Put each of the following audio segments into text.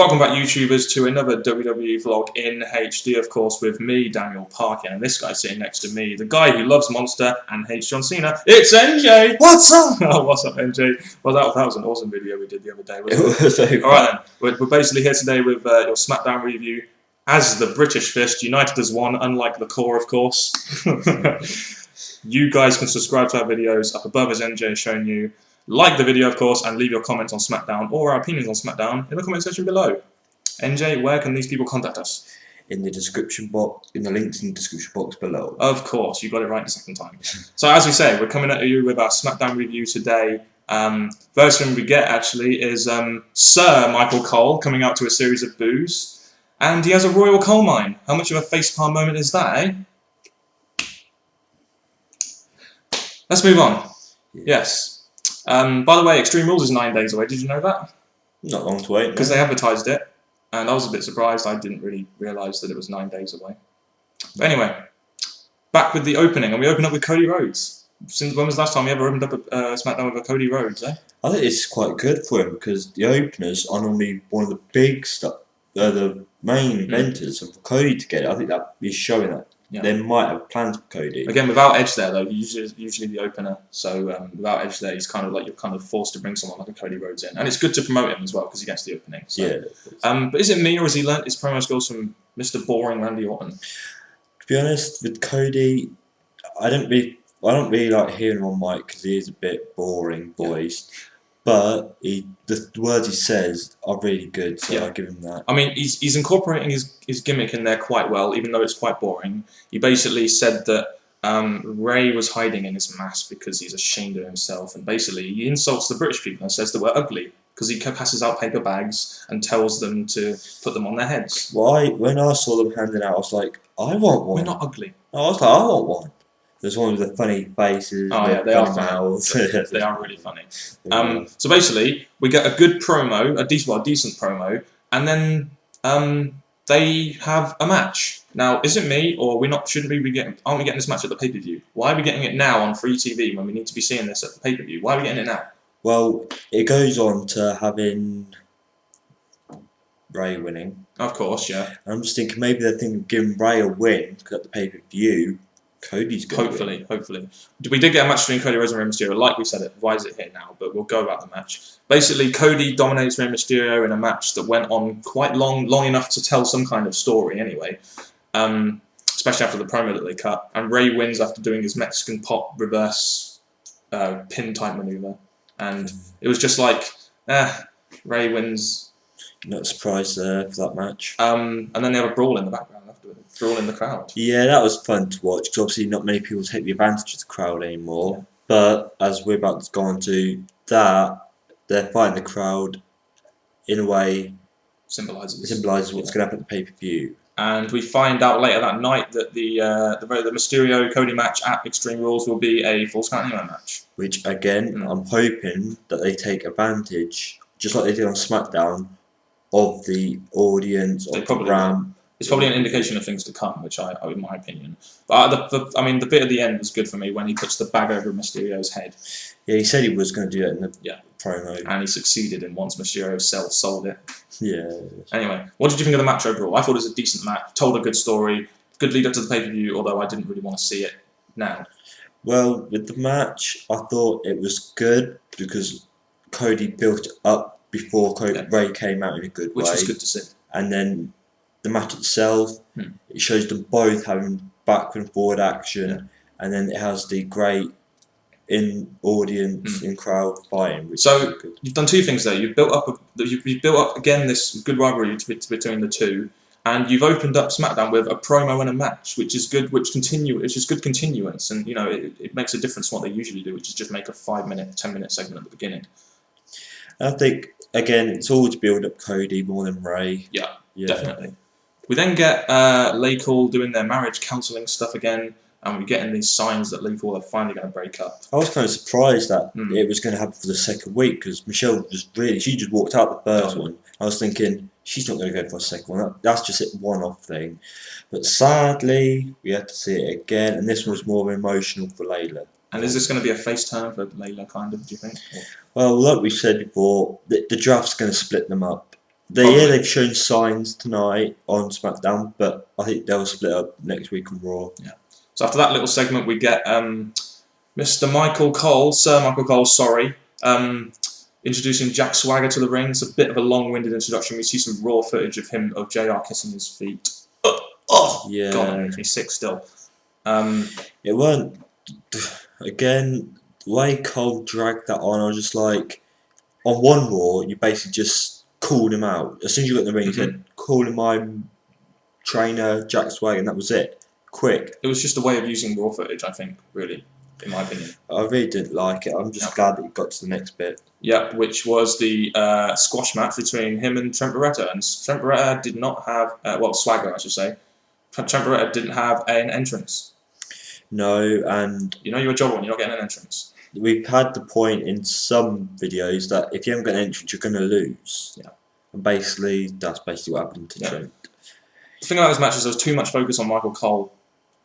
Welcome back, YouTubers, to another WWE vlog in HD, of course, with me, Daniel Parker, and this guy sitting next to me, the guy who loves Monster and hates John Cena. It's NJ! What's up? Oh, what's up, NJ? Well, that was an awesome video we did the other day, wasn't it? Alright then, we're basically here today with your Smackdown review as the British Fist, united as one, unlike the core, of course. You guys can subscribe to our videos up above, as NJ has shown you. Like the video, of course, and leave your comments on Smackdown or our opinions on Smackdown in the comment section below. NJ, where can these people contact us? In the description box, in the links in the description box below. Of course, you got it right the second time. So as we say, we're coming at you with our Smackdown review today. First thing we get, actually, is Sir Michael Cole coming out to a series of boos. And he has a royal coal mine. How much of a facepalm moment is that, eh? Let's move on. Yes. By the way, Extreme Rules is 9 days away. Did you know that? Not long to wait. Because they advertised it, and I was a bit surprised. I didn't really realise that it was 9 days away. But anyway, back with the opening, and we open up with Cody Rhodes. Since when was the last time we ever opened up a Smackdown with a Cody Rhodes, eh? I think it's quite good for him because the openers are normally one of the big stuff. They're the main inventors, and for Cody to get it, I think that is showing that. Yeah. They might have plans for Cody. Again, without Edge there, though, he's usually the opener. So without Edge there, he's kind of like you're kind of forced to bring someone like a Cody Rhodes in, and it's good to promote him as well because he gets the opening. So. Yeah. But is it me or has he learnt his promo skills from Mr. Boring Randy Orton? To be honest, with Cody, I don't really like hearing him on mic because he is a bit boring voiced. Yeah. But the words he says are really good, so I'll give him that. I mean, he's incorporating his gimmick in there quite well, even though it's quite boring. He basically said that Ray was hiding in his mask because he's ashamed of himself, and basically he insults the British people and says that we're ugly because he passes out paper bags and tells them to put them on their heads. Well, when I saw them handing out, I was like, I want one. We're not ugly. I was like, I want one. There's one with the funny faces. Oh yeah, they are funny. They are really funny. So basically, we get a good promo, a decent promo, and then they have a match. Now, is it me or aren't we getting this match at the pay-per-view? Why are we getting it now on free TV when we need to be seeing this at the pay-per-view? Why are we getting it now? Well, it goes on to having Ray winning. Of course, yeah. I'm just thinking maybe they're thinking of giving Ray a win because at the pay-per-view. Cody's good. Hopefully. We did get a match between Cody Rhodes and Rey Mysterio. Like we said, why is it here now? But we'll go about the match. Basically, Cody dominates Rey Mysterio in a match that went on quite long enough to tell some kind of story anyway. Especially after the promo that they cut. And Rey wins after doing his Mexican pop reverse pin type maneuver. And it was just like, Rey wins. Not surprised for that match. And then they have a brawl in the background. Brawl in the crowd. Yeah, that was fun to watch because obviously not many people take the advantage of the crowd anymore. Yeah. But as we're about to go on to that, they're fighting the crowd in a way symbolises what's going to happen at the pay-per-view. And we find out later that night that the Mysterio Cody match at Extreme Rules will be a Falls Count Anywhere match. Which again, I'm hoping that they take advantage, just like they did on Smackdown, of the audience, of the ramp. It's probably an indication of things to come, which in my opinion. But the bit at the end was good for me when he puts the bag over Mysterio's head. Yeah, he said he was going to do that in the promo. And he succeeded in once Mysterio sold it. Yeah. Anyway, what did you think of the match overall? I thought it was a decent match, told a good story, good lead up to the pay-per-view, although I didn't really want to see it now. Well, with the match, I thought it was good because Cody built it up before Ray came out in a good way. Which was good to see. And then the match itself, it shows them both having backward and forward action, and then it has the great audience in crowd fighting. Which so you've done two things there. You've built up again this good rivalry between the two, and you've opened up SmackDown with a promo and a match, which is good. Which is good continuance, and you know it makes a difference from what they usually do, which is just make a 5-minute, 10-minute segment at the beginning. I think again it's all to build up Cody more than Ray. Yeah. Definitely. We then get Laycool doing their marriage counselling stuff again, and we're getting these signs that Laycool are finally going to break up. I was kind of surprised that it was going to happen for the second week because Michelle she just walked out the first one. I was thinking she's not going to go for a second one. That's just a one-off thing. But sadly, we had to see it again, and this one was more emotional for Layla. And is this going to be a face turn for Layla, kind of? Do you think? Well, like we said before, the draft's going to split them up. they've shown signs tonight on SmackDown, but I think they'll split up next week on Raw. Yeah. So after that little segment, we get Mr. Michael Cole, Sir Michael Cole, sorry, introducing Jack Swagger to the ring. It's a bit of a long-winded introduction. We see some raw footage of JR kissing his feet. Yeah. God, that makes me sick still. It weren't. Again, the way Cole dragged that on, I was just like, on one Raw, you basically just called him out. As soon as you got in the ring, you said, calling my trainer, Jack Swagger, and that was it. Quick. It was just a way of using raw footage, I think, really, in my opinion. I really didn't like it. I'm just glad that it got to the next bit. Yeah, which was the squash match between him and Trent Beretta. And Trent Beretta did not have, Swagger, I should say. Trent Beretta didn't have an entrance. No, and... You know you're a job when you're not getting an entrance. We've had the point in some videos that if you haven't got an entrance, you're going to lose. Yeah. And basically, that's basically what happened to Trent. The thing about this match is there was too much focus on Michael Cole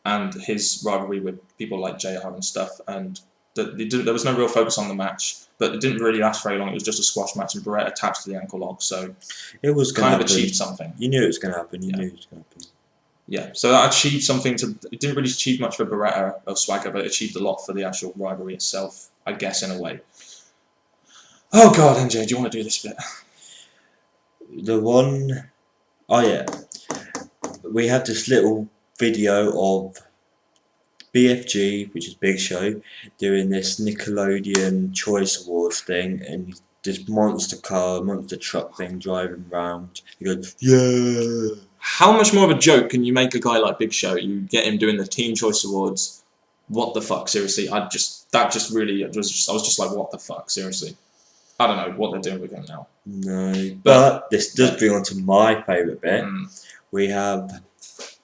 and his rivalry with people like JR and stuff, and there was no real focus on the match, but it didn't really last very long. It was just a squash match, and Beretta tapped to the ankle lock, so it was kind of achieved something. You knew it was going to happen. You knew it was going to happen. Yeah, so that achieved something. It didn't really achieve much for Beretta or Swagger, but it achieved a lot for the actual rivalry itself, I guess, in a way. Oh God, NJ, do you want to do this bit? The one... Oh yeah. We have this little video of BFG, which is Big Show, doing this Nickelodeon Choice Awards thing, and this monster car, monster truck thing driving around. He goes, yeah. How much more of a joke can you make a guy like Big Show? You get him doing the Teen Choice Awards. What the fuck? Seriously, I was just like, what the fuck? Seriously, I don't know what they're doing with him now. No, but this does bring on to my favourite bit. We have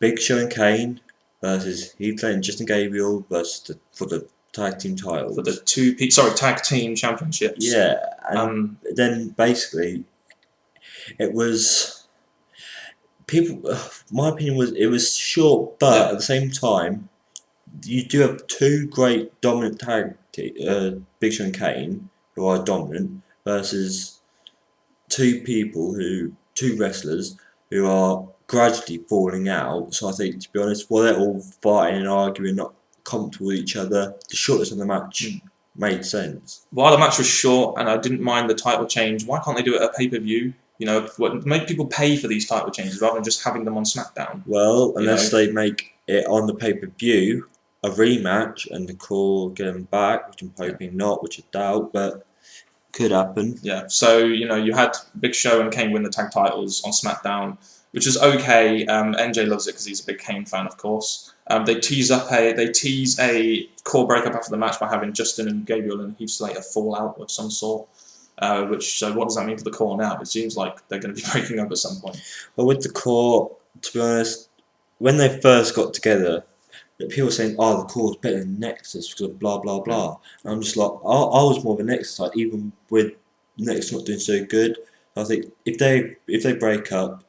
Big Show and Kane versus Heath Ledger and Justin Gabriel versus for the tag team titles. For the tag team championships. Yeah, and then basically it was. My opinion was it was short, but at the same time, you do have two great dominant tag Big Show and Kane, who are dominant, versus two wrestlers who are gradually falling out. So I think, to be honest, while they're all fighting and arguing, not comfortable with each other, the shortness of the match made sense. While the match was short and I didn't mind the title change, why can't they do it at pay-per-view? You know, make people pay for these title changes rather than just having them on SmackDown. Well, unless they make it on the pay-per-view, a rematch, and the call get them back, which I'm hoping not, which I doubt, but could happen. Yeah, so, you know, you had Big Show and Kane win the tag titles on SmackDown, which is okay. NJ loves it because he's a big Kane fan, of course. They tease a core breakup after the match by having Justin and Gabriel and Heath Slater fall out of some sort. So what does that mean for the core now? It seems like they're going to be breaking up at some point. Well, with the core, to be honest, when they first got together, people were saying, "Oh, the core's better than Nexus because of blah blah blah." And I'm just like, I was more of a Nexus side, even with Nexus not doing so good. I think if they break up,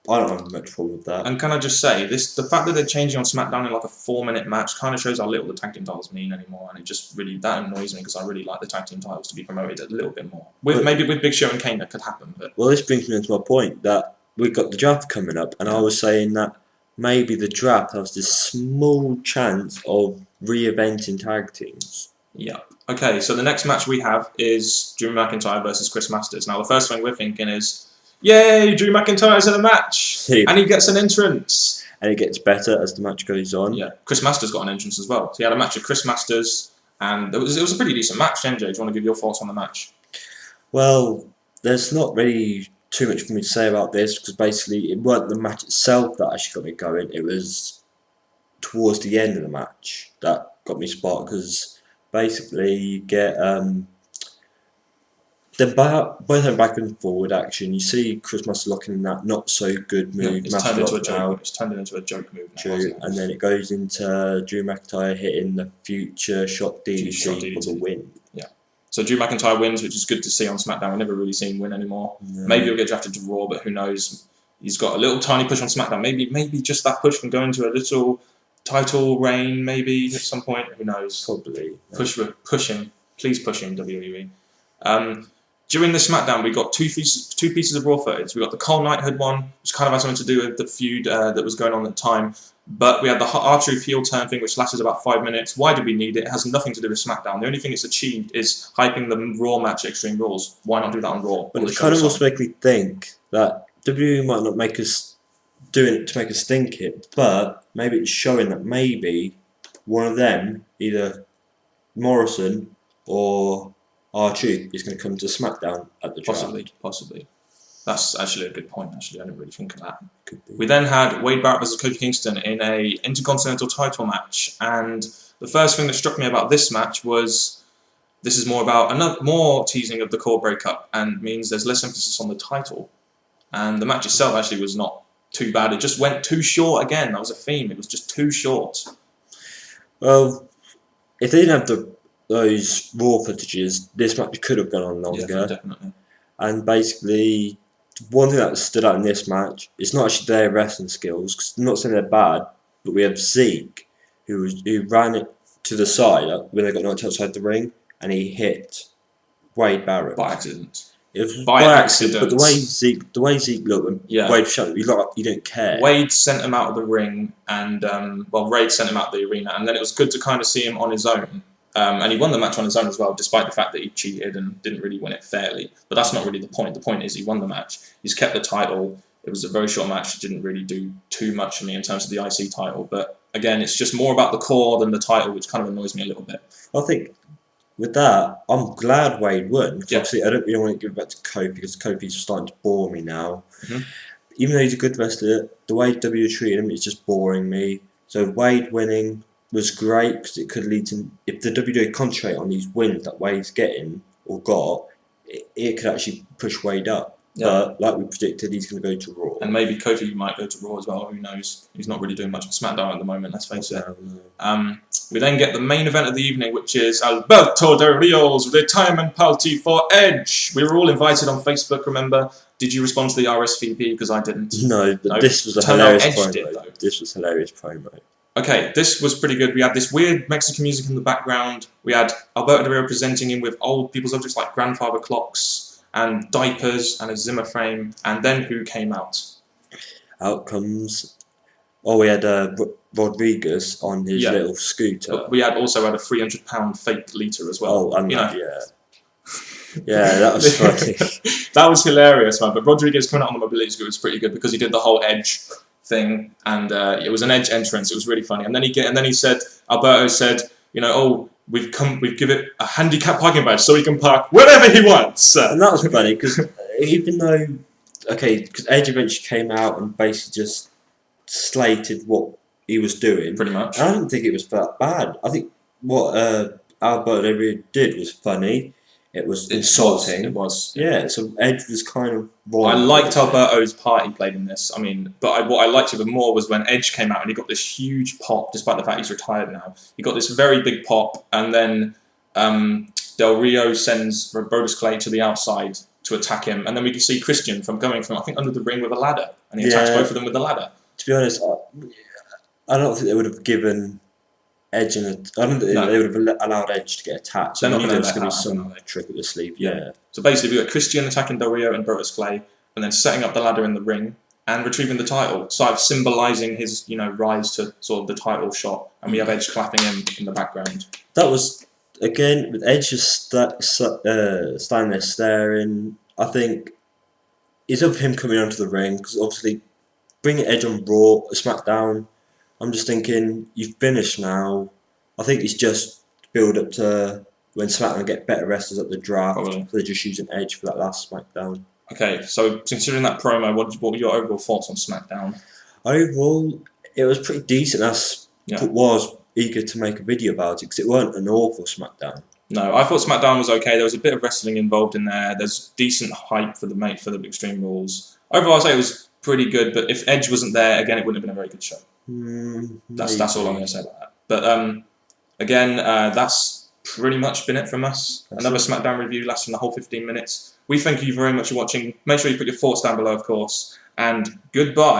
I don't have much problem with that. And can I just say, the fact that they're changing on SmackDown in like a 4-minute match kind of shows how little the tag team titles mean anymore, and it just really, that annoys me because I really like the tag team titles to be promoted a little bit more. Maybe with Big Show and Kane that could happen. But well, this brings me into my point that we've got the draft coming up, and I was saying that maybe the draft has this small chance of re-eventing tag teams. Yeah. Okay, so the next match we have is Drew McIntyre versus Chris Masters. Now, the first thing we're thinking is, yay, Drew McIntyre's in a match! And he gets an entrance! And it gets better as the match goes on. Yeah, Chris Masters got an entrance as well. So he had a match with Chris Masters, and it was a pretty decent match. NJ, do you want to give your thoughts on the match? Well, there's not really too much for me to say about this, because basically it wasn't the match itself that actually got me going. It was towards the end of the match that got me sparked, because basically you get both back and forward action. You see Chris Masters locking in that not so good move. It's turned into a joke. It's turned into a joke move now. True, and then it goes into Drew McIntyre hitting the future shock DDT for the win. Yeah. So Drew McIntyre wins, which is good to see on SmackDown. We've never really seen him win anymore. No. Maybe he'll get drafted to Raw, but who knows? He's got a little tiny push on SmackDown. Maybe just that push can go into a little title reign. Maybe at some point. Who knows? Probably. Push him. Please push him, WWE. during the SmackDown, we got two pieces of Raw footage. We got the Cole Knighthood one, which kind of had something to do with the feud that was going on at the time. But we had the R-Truth heel turn thing, which lasted about 5 minutes. Why did we need it? It has nothing to do with SmackDown. The only thing it's achieved is hyping the Raw match at Extreme Rules. Why not do that on Raw? But it kind of also make me think that WWE might not make us doing it to make us think it, but maybe it's showing that maybe one of them, either Morrison or R-Truth, is going to come to SmackDown at the draft. Possibly. That's actually a good point, actually. I didn't really think of that. Could be. We then had Wade Barrett versus Kofi Kingston in a Intercontinental title match, and the first thing that struck me about this match was this is more about more teasing of the core breakup, and means there's less emphasis on the title. And the match itself actually was not too bad. It just went too short again. That was a theme. It was just too short. Well, if they didn't have those Raw footages, this match could have gone on longer. Yeah, definitely. And basically, one thing that stood out in this match, it's not actually their wrestling skills, because I'm not saying they're bad, but we have Zeke, who ran it to the side when they got knocked outside the ring, and he hit Wade Barrett. By accident. It was by accident, but the way Zeke looked, when Wade shut up, you look like you don't care. Wade sent him out of the ring, and Raid sent him out of the arena, and then it was good to kind of see him on his own. And he won the match on his own as well, despite the fact that he cheated and didn't really win it fairly. But that's not really the point. The point is he won the match. He's kept the title. It was a very short match. It didn't really do too much for me in terms of the IC title. But again, it's just more about the core than the title, which kind of annoys me a little bit. I think with that, I'm glad Wade won. Yeah. Obviously, I don't really want to give it back to Kofi, because Kofi's starting to bore me now. Mm-hmm. Even though he's a good wrestler, the way WWE treated him is just boring me. So Wade winning was great, because it could lead to, if the WWE concentrate on these wins that Wade's getting or got, it could actually push Wade up. Yeah. But like we predicted, he's going to go to Raw. And maybe Kofi might go to Raw as well. Who knows? He's not really doing much on SmackDown at the moment, let's face it. We then get the main event of the evening, which is Alberto Del Rio's retirement party for Edge. We were all invited on Facebook, remember? Did you respond to the RSVP? Because I didn't. No, but this was a hilarious promo. This was a hilarious promo. Okay, this was pretty good. We had this weird Mexican music in the background. We had Alberto Del Rio presenting him with old people's objects like grandfather clocks and diapers and a Zimmer frame. And then who came out? Out comes... Oh, we had Rodriguez on his little scooter. But we also had a £300 fake liter as well. Oh, and yeah. Yeah, that was funny. That was hilarious, man. But Rodriguez coming out on the mobility scooter was pretty good, because he did the whole Edge thing, and it was an Edge entrance. It was really funny. And then he said, Alberto said, we've given it a handicap parking badge so he can park wherever he wants. And that was funny, because even though, because Edge eventually came out and basically just slated what he was doing. Pretty much. I didn't think it was that bad. I think what Alberto Del Rio did was funny. It was insulting. It was. Yeah, so Edge was kind of wrong. I liked Alberto's part he played in this. I mean, but what I liked even more was when Edge came out and he got this huge pop, despite the fact he's retired now. He got this very big pop, and then Del Rio sends Brodus Clay to the outside to attack him, and then we can see Christian coming from, I think, under the ring with a ladder, and he attacks both of them with the ladder. To be honest, I don't think they would have given Edge I don't think they would have allowed Edge to get attacked. So they're not going to be some trick up the sleeve. Yeah. So basically, we got Christian attacking Del Rio and Brodus Clay, and then setting up the ladder in the ring and retrieving the title, sort of symbolising his, rise to sort of the title shot. And we have Edge clapping him in the background. That was again with Edge just standing there staring. I think it's of him coming onto the ring, because obviously bringing Edge on Raw, SmackDown. I'm just thinking, you've finished now. I think it's just build up to when SmackDown get better wrestlers at the draft. Probably. So they're just using Edge for that last SmackDown. Okay, so considering that promo, what were your overall thoughts on SmackDown? Overall, it was pretty decent. I was eager to make a video about it, because it weren't an awful SmackDown. No, I thought SmackDown was okay. There was a bit of wrestling involved in there. There's decent hype for the Extreme Rules. Overall, I'd say it was pretty good, but if Edge wasn't there, again, it wouldn't have been a very good show. That's all I'm going to say about that. But again, that's pretty much been it from us. Another SmackDown review lasting the whole 15 minutes. We thank you very much for watching. Make sure you put your thoughts down below, of course. And goodbye.